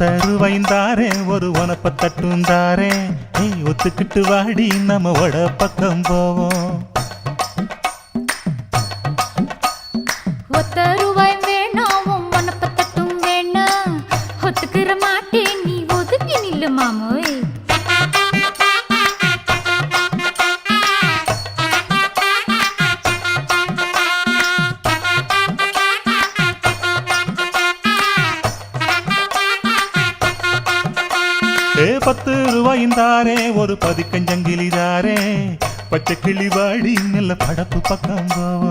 ஒத்தருவைந்தாரே ஒரு உனப்ப தட்டுந்தாரே ஒத்துக்கிட்டு வாடி நம்ம வட பக்கம் போவோம். ஒத்த ரூபாய் வேணாம் உனப்ப தட்டும் வேணாம் ஒத்துக்கிற மாட்டேன் நீ ஒதுங்கி நில்லு மாமோய். ₹10 ஒரு பதிக்கஞ்சங்கிலிதாரே பச்சை கிளி வாடி நல்ல படப்பு பக்கம் போவோம்.